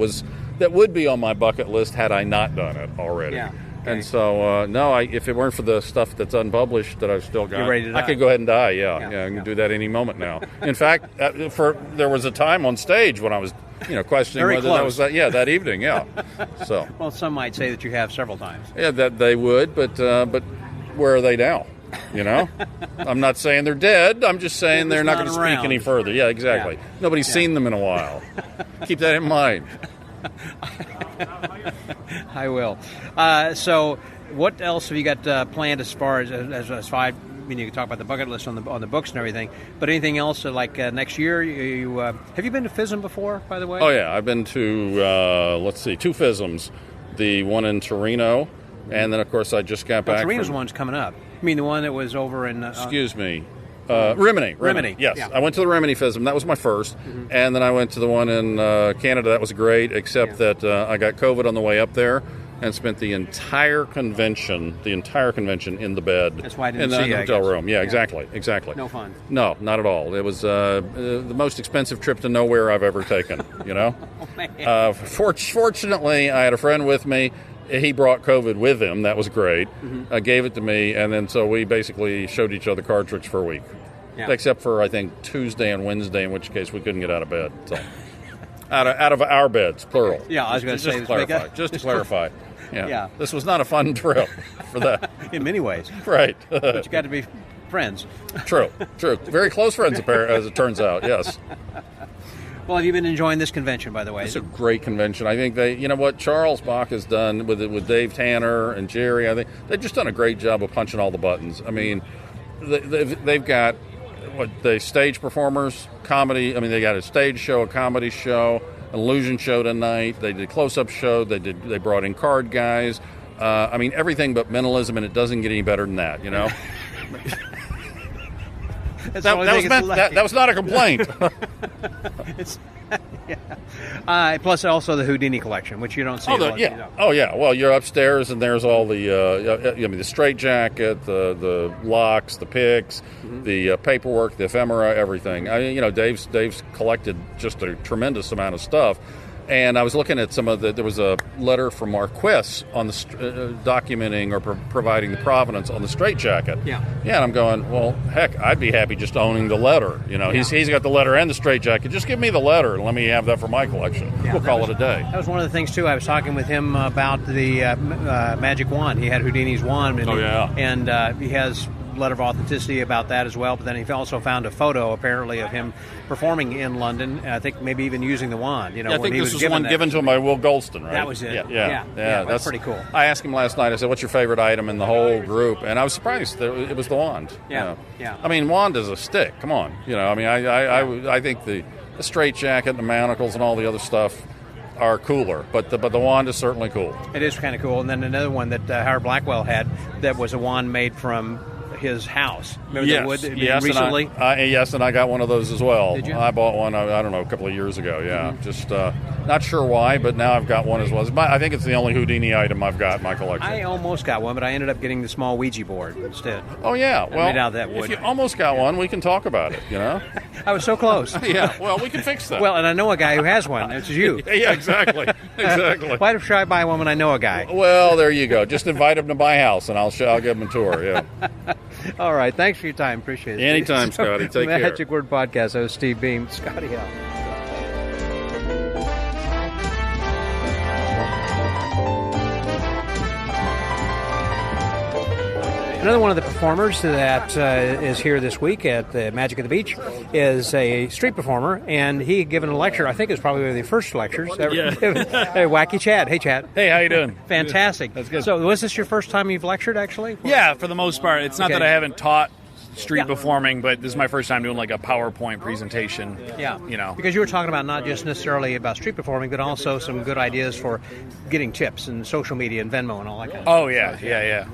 would be on my bucket list had I not done it already. Yeah. Okay. And so, no, if it weren't for the stuff that's unpublished that I've still got, You're ready to die. I could go ahead and die, yeah. I can do that any moment now. In fact, there was a time on stage when I was, questioning Very whether close. that was that evening, yeah. So, Well, some might say that you have several times. yeah, that they would, but where are they now? I'm not saying they're dead. I'm just saying they're not going to speak around. any further. Yeah, exactly. Yeah. Nobody's seen them in a while. Keep that in mind. I will. So, what else have you got planned as far as far? I mean, you can talk about the bucket list on the books and everything, but anything else like next year? Have you been to FISM before, by the way? Oh yeah, I've been to 2 FISMs. The one in Torino, and then of course I just got back. Torino's from, one's coming up. I mean, the one that was over in. Excuse me. Rimini. Yes, yeah. I went to the Rimini FISM. That was my first. Mm-hmm. And then I went to the one in Canada. That was great, except that I got COVID on the way up there and spent the entire convention in the bed. That's why I didn't in see the you, I hotel guess. room. Yeah, exactly. No fun. No, not at all. It was the most expensive trip to nowhere I've ever taken, Oh, man. Fortunately, I had a friend with me. He brought COVID with him. That was great. Mm-hmm. Gave it to me, and then so we basically showed each other card tricks for a week. Yeah. Except for, I think, Tuesday and Wednesday, in which case we couldn't get out of bed. So, out of our beds, plural. Yeah, I was going to say. Just to clarify. Yeah. Yeah. This was not a fun trip for that. In many ways. Right. But you got to be friends. True. Very close friends, as it turns out, yes. Well, have you been enjoying this convention, by the way? It's a great convention. I think what Charles Bach has done with Dave Tanner and Jerry, I think they've just done a great job of punching all the buttons. I mean, they've got the stage performers, comedy. I mean, they got a stage show, a comedy show, an illusion show tonight. They did a close-up show. They brought in card guys. I mean, everything but mentalism, and it doesn't get any better than that, That was not a complaint. Plus, also the Houdini collection, which you don't see. Oh yeah. Well, you're upstairs, and there's all the the straitjacket, the locks, the picks, the paperwork, the ephemera, everything. Dave's collected just a tremendous amount of stuff. And I was looking at there was a letter from Marquess on the documenting or providing the provenance on the straitjacket. Yeah. Yeah, and I'm going, well, heck, I'd be happy just owning the letter. He's got the letter and the straitjacket. Just give me the letter and let me have that for my collection. Yeah, we'll call it a day. That was one of the things, too. I was talking with him about the magic wand. He had Houdini's wand. And he has letter of authenticity about that as well, but then he also found a photo apparently of him performing in London, I think maybe even using the wand. I think this was one given to him by Will Golston, right? That was it. Yeah, that's pretty cool. I asked him last night, I said, what's your favorite item in the whole group? And I was surprised that it was the wand. Yeah. I mean, wand is a stick, come on. I think the straitjacket and the manacles and all the other stuff are cooler, but the wand is certainly cool. It is kind of cool. And then another one that Howard Blackwell had that was a wand made from his house. Remember the wood recently? Yes, and I got one of those as well. Did you? I bought one, I don't know, a couple of years ago, yeah. Just not sure why, but now I've got one as well. I think it's the only Houdini item I've got in my collection. I almost got one, but I ended up getting the small Ouija board instead. Oh, yeah. Well, made out of that wood. If you almost got one, we can talk about it, I was so close. Yeah, well, we can fix that. Well, and I know a guy who has one. It's you. Yeah, exactly. Why should I buy one when I know a guy? Well, there you go. Just invite him to my house, and I'll give him a tour, yeah. All right. Thanks for your time. Appreciate it. Anytime, Scotty. Take care. Magic Word Podcast. I was Steve Beam. Scotty Hill. Another one of the performers that is here this week at the Magic at the Beach is a street performer, and he had given a lecture. I think it's probably one of the first lectures ever. Yeah. Hey, Wacky Chad. Hey, Chad. Hey, how you doing? Fantastic. That's good. So was this your first time you've lectured, actually? Yeah, for the most part. It's not Okay. that I haven't taught street performing, but this is my first time doing like a PowerPoint presentation. Yeah. You know. Because you were talking about not just necessarily about street performing, but also some good ideas for getting tips and social media and Venmo and all that kind of Oh, stuff. yeah.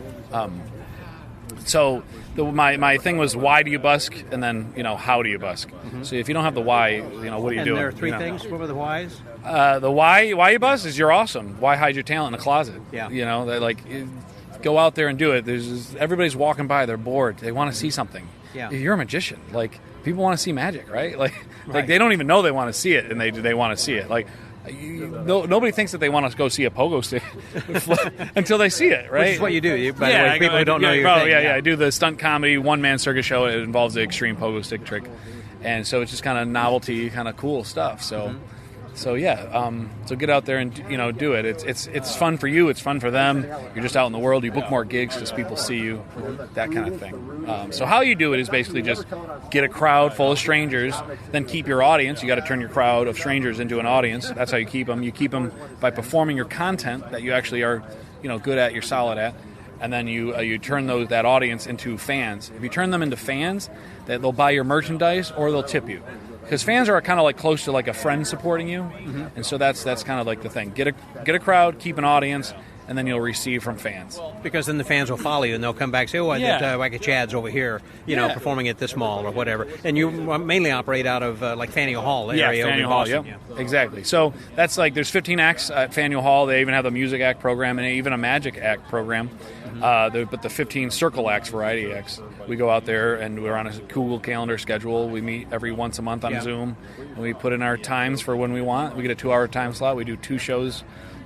So my thing was, why do you busk? And then, how do you busk? So if you don't have the why, what are you And doing? there are three things. What were the whys? The why you busk is you're awesome. Why hide your talent in a closet? Yeah. Go out there and do it. Everybody's walking by, they're bored, they want to see something. Yeah. If you're a magician, people want to see magic, right? Like Right. they don't even know they want to see it, and they want to see it. Nobody thinks that they want to go see a pogo stick until they see it, right? Which is what you do. By the way, people who don't know your thing. I do the stunt comedy one-man circus show. It involves the extreme pogo stick trick, and so it's just kind of novelty, kind of cool stuff. So. So get out there and do it. It's fun for you. It's fun for them. You're just out in the world. You book more gigs because people see you, that kind of thing. So how you do it is basically just get a crowd full of strangers, then keep your audience. You got to turn your crowd of strangers into an audience. That's how you keep them. You keep them by performing your content that you actually are, good at. You're solid at. And then you turn that audience into fans. If you turn them into fans, that they'll buy your merchandise or they'll tip you. Because fans are kind of like close to like a friend supporting you, and so that's kind of like the thing. Get a crowd, keep an audience, and then you'll receive from fans. Because then the fans will follow you, and they'll come back and say, I did Wacky Chad's over here, performing at this mall or whatever. And you mainly operate out of like Faneuil Hall area. Yeah, Faneuil Hall, yep. Exactly. So that's there's 15 acts at Faneuil Hall. They even have a music act program and even a magic act program. But the 15 circle acts, variety acts, we go out there and we're on a Google Calendar schedule. We meet every once a month on Zoom, and we put in our times for when we want. We get a 2-hour time slot. We do 2 shows,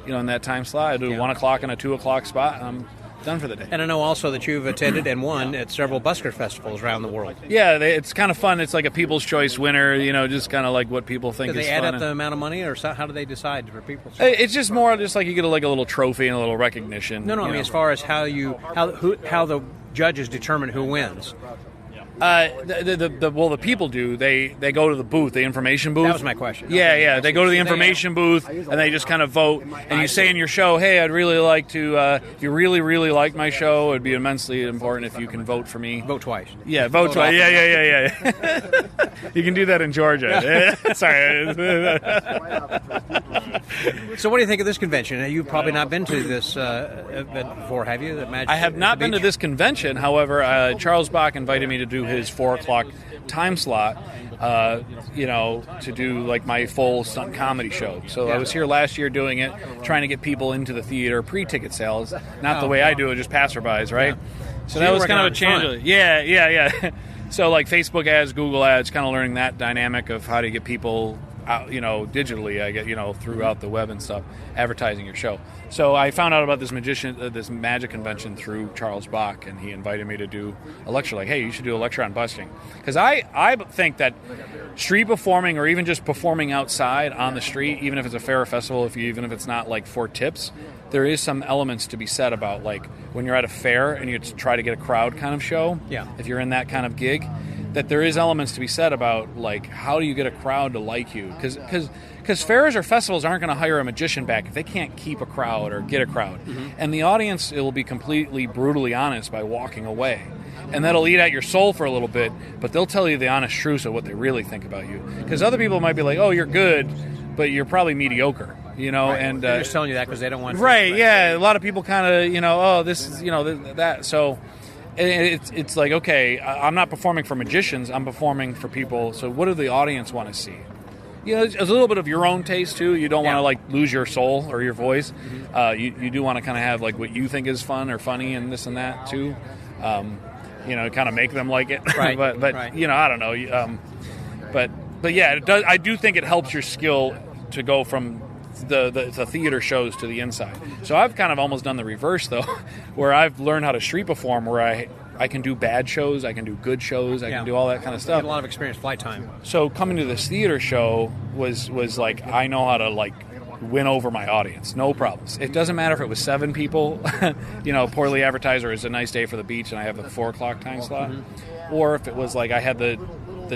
in that time slot. I do 1 o'clock and a 2 o'clock spot, and I'm done for the day. And I know also that you've attended and won at several busker festivals around the world. Yeah, it's kind of fun. It's like a People's Choice winner, just kind of like what people think is fun. Do they add up the amount of money, or how do they decide for People's Choice? It's just more just like you get a little trophy and a little recognition. No, I mean as far as how the judges determine who wins. The people do. They go to the booth, the information booth. That was my question. Yeah. They go to the information booth and they just kind of vote. And you say in your show, "Hey, I'd really like to. If you really, really like my show, it'd be immensely important if you can vote for me. Vote twice. Yeah, vote twice. Yeah. You can do that in Georgia. Sorry. So, what do you think of this convention? You've probably not been to this event before, have you? I have not been to this convention. However, Charles Bach invited me to do his 4 o'clock time slot, to do like my full stunt comedy show. So I was here last year doing it, trying to get people into the theater, pre-ticket sales, not the way I do it, just passerbys, right? Yeah. So that was kind of a change. Yeah. So like Facebook ads, Google ads, kind of learning that dynamic of how to get people out, digitally, throughout the web and stuff, advertising your show. So I found out about this magic convention through Charles Bach, and he invited me to do a lecture. Like, hey, you should do a lecture on busking, because I think that street performing, or even just performing outside on the street, even if it's a fair or festival, even if it's not like for tips, there is some elements to be said about like when you're at a fair and you try to get a crowd kind of show. Yeah. If you're in that kind of gig, that there is elements to be said about like how do you get a crowd to like you, because fairs or festivals aren't going to hire a magician back if they can't keep a crowd or get a crowd. And the audience will be completely brutally honest by walking away, and that'll eat at your soul for a little bit, but they'll tell you the honest truth of what they really think about you, because other people might be like, oh, you're good, but you're probably mediocre, right. And they're just telling you that because they don't want to. Right, yeah, a lot of people kind of, oh, this is, that, so it's like, okay, I'm not performing for magicians, I'm performing for people, so what do the audience want to see? It's a little bit of your own taste too. You don't want to like lose your soul or your voice. You do want to kind of have like what you think is fun or funny and this and that too. Kind of make them like it. Right. but right. I don't know. But yeah, it does. I do think it helps your skill to go from the theater shows to the inside. So I've kind of almost done the reverse though, where I've learned how to street perform, where I can do bad shows, I can do good shows, I can do all that kind of stuff. You get a lot of experience, flight time. So coming to this theater show was like, I know how to like win over my audience. No problems. It doesn't matter if it was 7 people, poorly advertised, or it's a nice day for the beach and I have a 4 o'clock time slot. Or if it was like I had the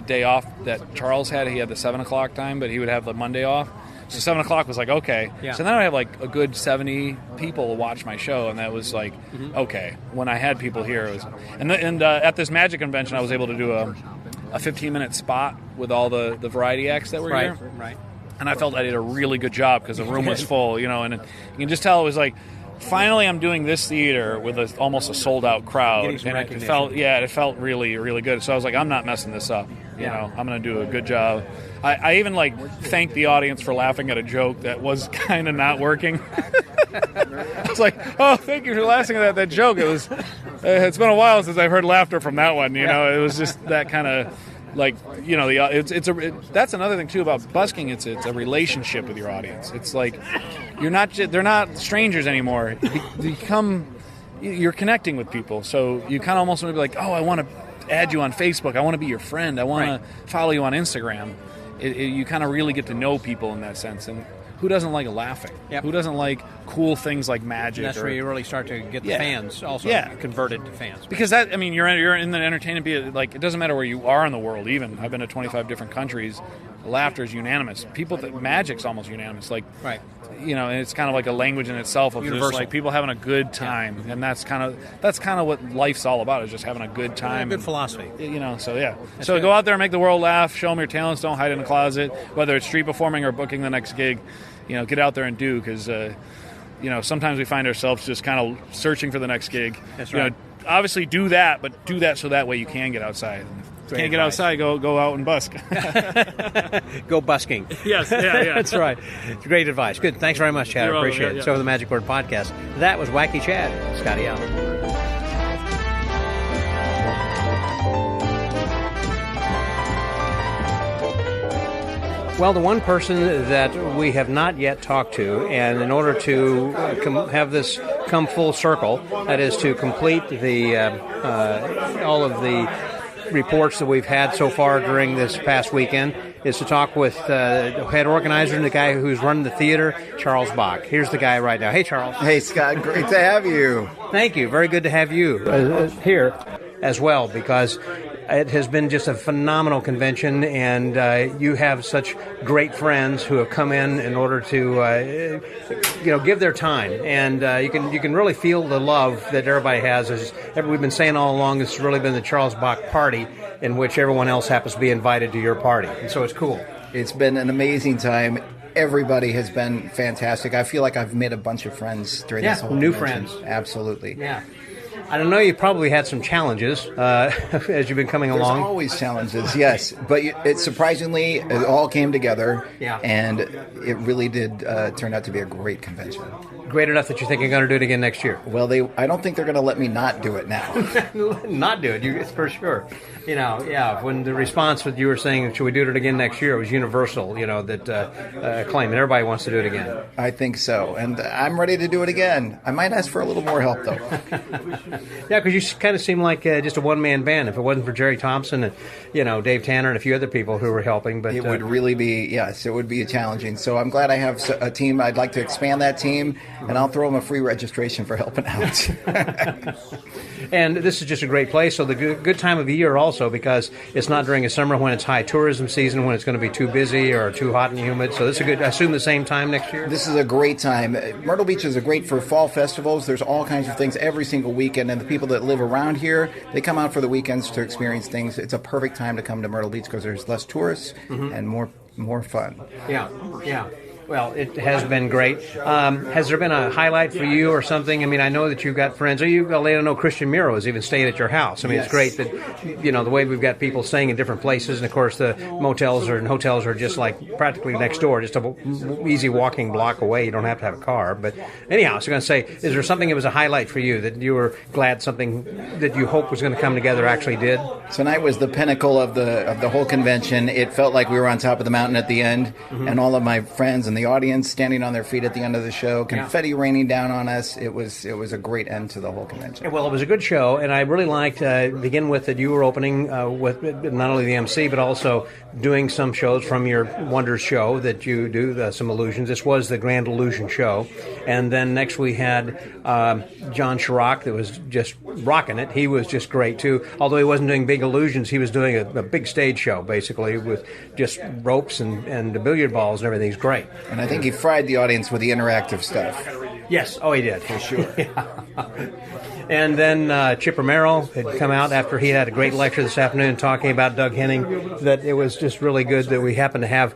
day off that Charles had, he had the 7 o'clock time, but he would have the Monday off. So 7 o'clock was like, okay. Yeah. So then I have like a good 70 people watch my show, and that was like, okay. When I had people here, it was, and at this magic convention, I was able to do a 15-minute spot with all the variety acts that were here. Right. And I felt I did a really good job because the room was full, and you can just tell it was like, finally I'm doing this theater with almost a sold-out crowd. Getting some and recognition. it felt really, really good. So I was like, I'm not messing this up. I'm going to do a good job. I even thanked the audience for laughing at a joke that was kind of not working. I was like, oh, thank you for laughing at that joke. It was, it's been a while since I've heard laughter from that one. It was just that kind of that's another thing too about busking. It's a relationship with your audience. It's like they're not strangers anymore. You're connecting with people. So you kind of almost want to be like, oh, I want to add you on Facebook. I want to be your friend. I want to follow you on Instagram. You kind of really get to know people in that sense. And who doesn't like laughing? Yep. Who doesn't like cool things like magic? That's where you really start to get the fans also converted to fans. Because you're in the entertainment. It doesn't matter where you are in the world. Even I've been to 25 different countries. Laughter is unanimous. Magic's almost unanimous. And it's kind of like a language in itself of universal. Just like people having a good time, and that's kind of what life's all about, is just having a good time. Good philosophy. So go out there and make the world laugh. Show them your talents. Don't hide in the closet. Whether it's street performing or booking the next gig, get out there and do, because sometimes we find ourselves just kind of searching for the next gig. That's right. Obviously do that, but do that so that way you can get outside. Can't get outside, go out and busk. Go busking. Yes, yeah. That's right. It's great advice. Good. Thanks very much, Chad. I appreciate it. So the Magic Word Podcast. That was Wacky Chad. Scotty out. Well, the one person that we have not yet talked to, and in order to have this come full circle, that is to complete the all of the reports that we've had so far during this past weekend, is to talk with the head organizer and the guy who's running the theater, Charles Bach. Here's the guy right now. Hey, Charles. Hey, Scott. Great to have you. Thank you. Very good to have you here as well, because it has been just a phenomenal convention, and you have such great friends who have come in order to, give their time, and you can really feel the love that everybody has. We've been saying all along, it's really been the Charles Bach party, in which everyone else happens to be invited to your party, and so it's cool. It's been an amazing time. Everybody has been fantastic. I feel like I've made a bunch of friends during this whole new convention. friends. Absolutely. Yeah. I don't know, you probably had some challenges as you've been coming along. There's always challenges, yes. But it all came together, and it really did turn out to be a great convention. Great enough that you think you're going to do it again next year? Well, I don't think they're going to let me not do it now. Not do it, it's for sure. When the response that you were saying, should we do it again next year, it was universal, that acclaim, and everybody wants to do it again. I think so, and I'm ready to do it again. I might ask for a little more help, though. Yeah, because you kind of seem like just a one-man band. If it wasn't for Jerry Thompson and, Dave Tanner and a few other people who were helping. But it would really be, it would be challenging. So I'm glad I have a team. I'd like to expand that team, and I'll throw them a free registration for helping out. And this is just a great place. So the good time of the year also, because it's not during the summer when it's high tourism season, when it's going to be too busy or too hot and humid. So this is a good, I assume, the same time next year? This is a great time. Myrtle Beach is great for fall festivals. There's all kinds of things every single weekend, and the people that live around here, they come out for the weekends to experience things. It's a perfect time to come to Myrtle Beach because there's less tourists and more fun. Yeah. Well, it has been great. Has there been a highlight for you or something? I mean, I know that you've got friends. I know Christian Miro has even stayed at your house. I mean, It's great that, the way we've got people staying in different places. And, of course, the motels and hotels are just like practically next door, just an easy walking block away. You don't have to have a car. But anyhow, I was going to say, is there something that was a highlight for you that you were glad something that you hoped was going to come together actually did? Tonight was the pinnacle of the whole convention. It felt like we were on top of the mountain at the end, and all of my friends and the the audience standing on their feet at the end of the show, confetti raining down on us. It was a great end to the whole convention. Well, it was a good show, and I really liked, begin with that you were opening with not only the MC, but also doing some shows from your Wonders show that you do, some illusions. This was the Grand Illusion show. And then next we had John Chirac that was just rocking it. He was just great, too. Although he wasn't doing big illusions, he was doing a big stage show, basically, with just ropes and the billiard balls and everything. He's great. And I think he fried the audience with the interactive stuff. Yes. Oh, he did. For sure. And then Chip Romero had come out after he had a great lecture this afternoon talking about Doug Henning, that it was just really good that we happened to have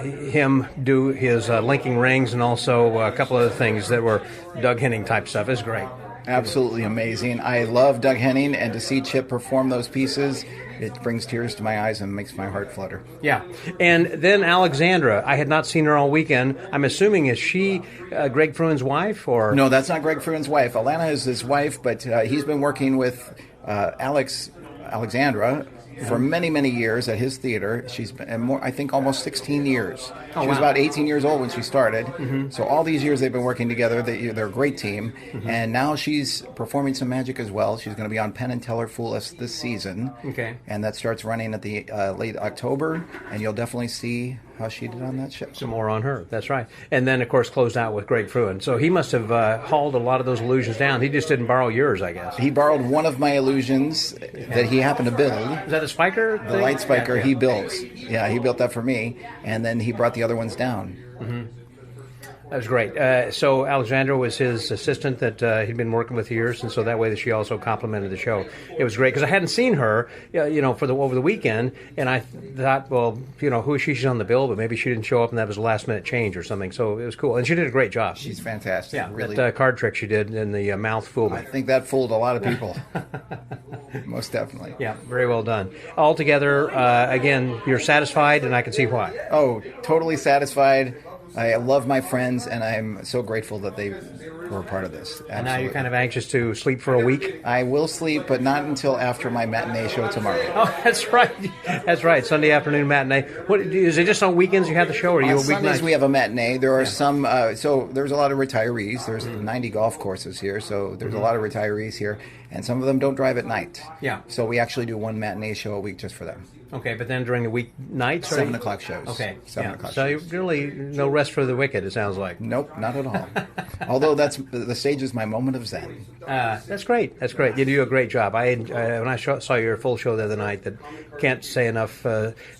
him do his linking rings and also a couple other things that were Doug Henning type stuff. It's great. Absolutely amazing. I love Doug Henning, and to see Chip perform those pieces, it brings tears to my eyes and makes my heart flutter. Yeah. And then Alexandra, I had not seen her all weekend. I'm assuming, is she Greg Fruin's wife? Or No, that's not Greg Fruin's wife. Alana is his wife, but he's been working with Alexandra for many, many years at his theater. She's been, I think, almost 16 years. She was about 18 years old when she started. So all these years they've been working together. They're a great team. And now she's performing some magic as well. She's going to be on Penn and Teller Fool Us this season. Okay. And that starts running at the late October. And you'll definitely see how she did on that show. Some more on her. That's right. And then, of course, closed out with Greg Fruin. So he must have hauled a lot of those illusions down. He just didn't borrow yours, I guess. He borrowed one of my illusions that he happened to build. Is that a spiker? The light spiker he built. Yeah, he built that for me. And then he brought the other ones down. That was great. So Alexandra was his assistant that he'd been working with years, and so that way that she also complimented the show. It was great because I hadn't seen her, over the weekend, and I thought, well, who is she? She's on the bill, but maybe she didn't show up, and that was a last-minute change or something. So it was cool, and she did a great job. She's fantastic. Yeah, really. That card trick she did in the mouth fooled me. I think that fooled a lot of people. Most definitely. Yeah, very well done. Altogether, again, you're satisfied, and I can see why. Oh, totally satisfied. I love my friends, and I'm so grateful that they were a part of this. Absolutely. And now you're kind of anxious to sleep for a week? I will sleep, but not until after my matinee show tomorrow. Oh, that's right. That's right. Sunday afternoon matinee. What is it? Just on weekends you have the show, or are you a weeknight? Sundays we have a matinee. There are some. So there's a lot of retirees. There's 90 golf courses here, so there's a lot of retirees here, and some of them don't drive at night. Yeah. So we actually do one matinee show a week just for them. Okay, but then during the week nights? 7 o'clock shows. Okay. 7 o'clock so shows. Really no rest for the wicked, it sounds like. Nope, not at all. Although the stage is my moment of zen. That's great. That's great. You do a great job. When I saw your full show the other night, that can't say enough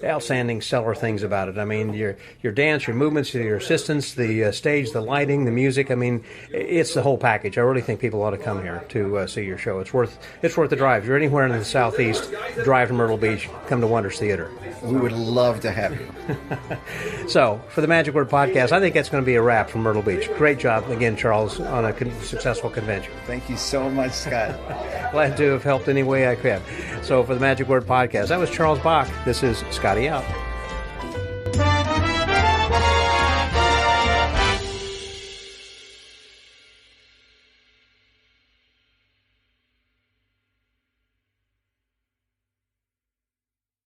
outstanding, stellar things about it. I mean, your dance, your movements, your assistance, the stage, the lighting, the music. I mean, it's the whole package. I really think people ought to come here to see your show. It's worth the drive. If you're anywhere in the Southeast, drive to Myrtle Beach, come to Wonders Theater. We would love to have you. So, for the Magic Word Podcast, I think that's going to be a wrap from Myrtle Beach. Great job, again, Charles, on a successful convention. Thank you so much, Scott. Glad to have helped any way I could. So, for the Magic Word Podcast, that was Charles Bach. This is Scotty out.